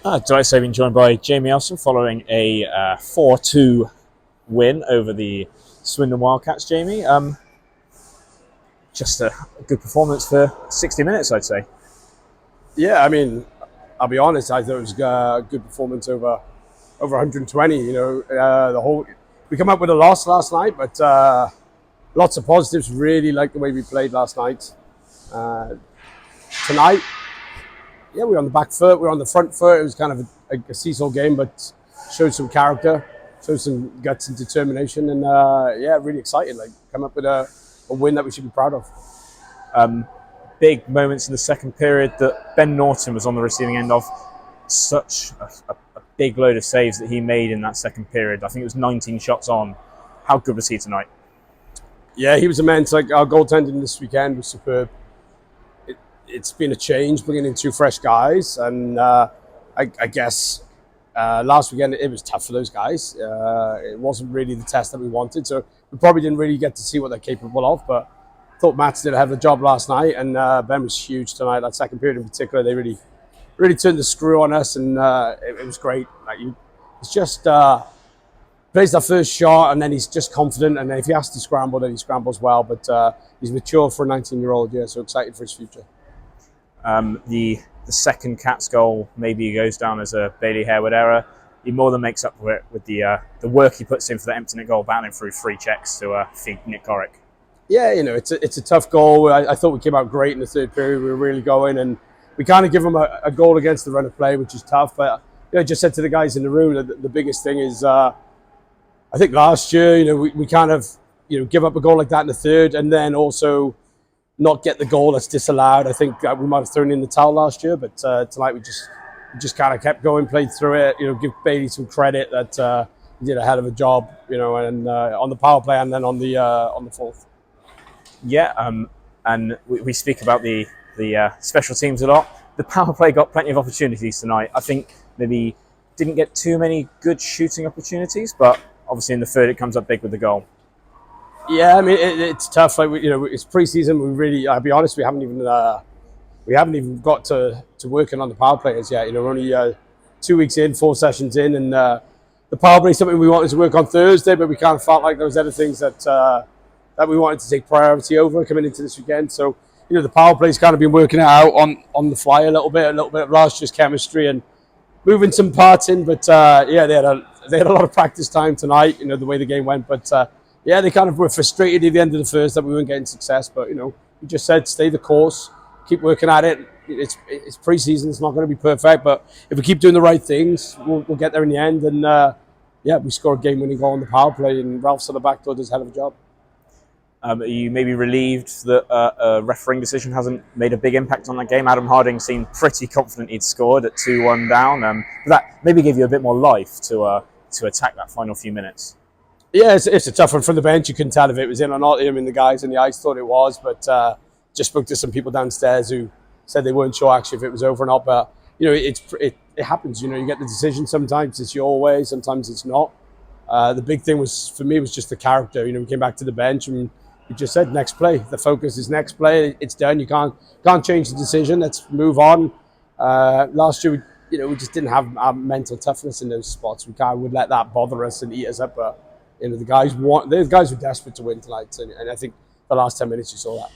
Delighted to be joined by Jamie Elson following a 4-2 win over the Swindon Wildcats. Jamie, just a good performance for 60 minutes, I'd say. Yeah, I mean, I'll be honest. I thought it was a good performance over 120. We come up with a loss last night, but lots of positives. Really like the way we played last night. Tonight, yeah, we were on the back foot. We were on the front foot. It was kind of a seesaw game, but showed some character, showed some guts and determination, and really excited. Like, come up with a win that we should be proud of. Big moments in the second period that Ben Norton was on the receiving end of. Such a big load of saves that he made in that second period. I think it was 19 shots on. How good was he tonight? Yeah, he was immense. Like, our goaltending this weekend was superb. It's been a change bringing in two fresh guys, and I guess last weekend it was tough for those guys. It wasn't really the test that we wanted, so we probably didn't really get to see what they're capable of. But I thought Matt did a hell of a job last night, and Ben was huge tonight. That second period in particular, they really turned the screw on us, and it was great. It's just plays that first shot, and then he's just confident. And then if he has to scramble, then he scrambles well. But he's mature for a 19-year-old. Yeah, so excited for his future. The second Cats goal maybe goes down as a Bailey Harewood error. He more than makes up for it with the work he puts in for the empty net goal, battling through free checks to feed Nick Corrick. Yeah, it's a tough goal. I thought we came out great in the third period. We were really going, and we kind of give them a goal against the run of play, which is tough. But I just said to the guys in the room that the biggest thing is I think last year we kind of give up a goal like that in the third, and then also not get the goal that's disallowed. I think we might have thrown in the towel last year, but tonight we just kind of kept going, played through it. Give Bailey some credit that he did a hell of a job. And on the power play and then on the fourth. Yeah, and we speak about the special teams a lot. The power play got plenty of opportunities tonight. I think maybe didn't get too many good shooting opportunities, but obviously in the third it comes up big with the goal. Yeah, I mean it's tough. Like it's pre-season. I'll be honest, we haven't even got to working on the power players yet. We're only 2 weeks in, 4 sessions in, and the power play is something we wanted to work on Thursday, but we kind of felt like there was other things that we wanted to take priority over coming into this weekend. So the power play's kind of been working it out on the fly a little bit of last year's chemistry and moving some parts in. But they had a lot of practice time tonight. The way the game went, but. They kind of were frustrated at the end of the first that we weren't getting success. But, we just said, stay the course, keep working at it. It's pre-season, it's not going to be perfect. But if we keep doing the right things, we'll get there in the end. And, we score a game-winning goal on the power play. And Ralph's on the back door does a hell of a job. Are you maybe relieved that a refereeing decision hasn't made a big impact on that game? Adam Harding seemed pretty confident he'd scored at 2-1 down. That maybe gave you a bit more life to attack that final few minutes. Yeah, it's a tough one from the bench. You couldn't tell if it was in or not. The guys in the ice thought it was, but just spoke to some people downstairs who said they weren't sure actually if it was over or not. But it happens. You get the decision. Sometimes it's your way, sometimes it's not. The big thing for me was just the character. We came back to the bench and we just said next play. The focus is next play. It's done. You can't change the decision. Let's move on. Last year, we just didn't have our mental toughness in those spots. We kind of would let that bother us and eat us up. But the guys were desperate to win tonight, and I think the last 10 minutes you saw that.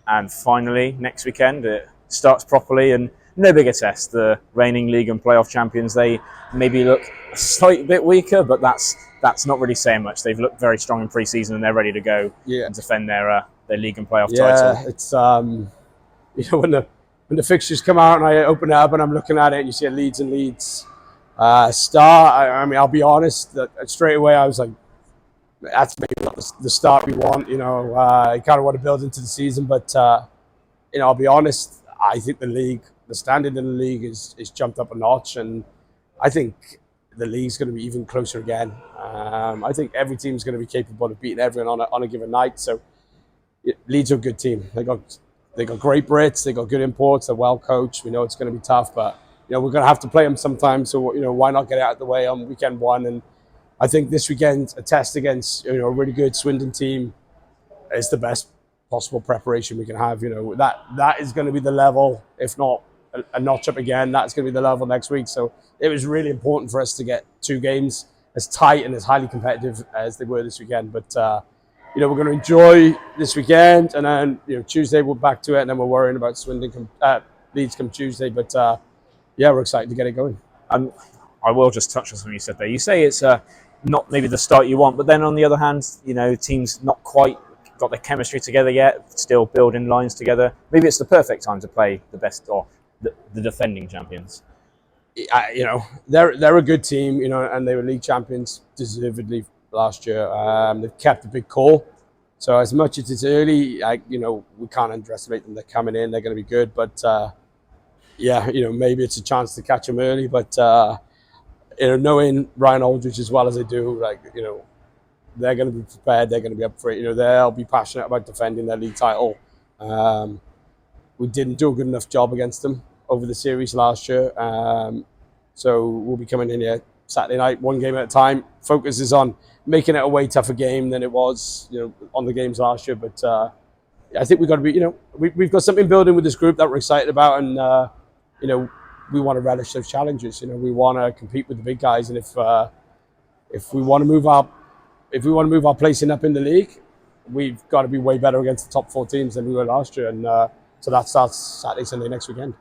And finally, next weekend it starts properly, and no bigger test. The reigning league and playoff champions, they maybe look a slight bit weaker, but that's not really saying much. They've looked very strong in pre-season, and they're ready to go and defend their league and playoff title. Yeah, it's when the fixtures come out and I open it up and I'm looking at it, and you see a Leeds start. I mean, I'll be honest, that straight away I was like, that's maybe not the start we want. I kind of want to build into the season, but I'll be honest. I think the standard in the league is jumped up a notch, and I think the league's going to be even closer again. I think every team's going to be capable of beating everyone on a given night. So Leeds are a good team. They got great Brits. They got good imports. They're well coached. We know it's going to be tough, but we're going to have to play them sometime. So why not get it out of the way on weekend one? And I think this weekend, a test against a really good Swindon team is the best possible preparation we can have. That is going to be the level, if not a notch up again. That's going to be the level next week. So it was really important for us to get 2 games as tight and as highly competitive as they were this weekend. But we're going to enjoy this weekend, and then Tuesday we're back to it, and then we're worrying about Leeds come Tuesday. But we're excited to get it going. I will just touch on something you said there. You say it's not maybe the start you want, but then on the other hand, teams not quite got their chemistry together yet, still building lines together. Maybe it's the perfect time to play the best or the defending champions. They're a good team, and they were league champions deservedly last year. They've kept a big core. So as much as it's early, we can't underestimate them. They're coming in, they're going to be good. But maybe it's a chance to catch them early. But knowing Ryan Aldridge as well as they do, they're going to be prepared. They're going to be up for it. They'll be passionate about defending their league title. We didn't do a good enough job against them over the series last year. So we'll be coming in here Saturday night, 1 game at a time. Focus is on making it a way tougher game than it was, on the games last year. But I think we've got to be, we've got something building with this group that we're excited about, and we want to relish those challenges. We want to compete with the big guys, and if we want to move our placing up in the league, we've got to be way better against the top 4 teams than we were last year. And so that starts Saturday, Sunday next weekend.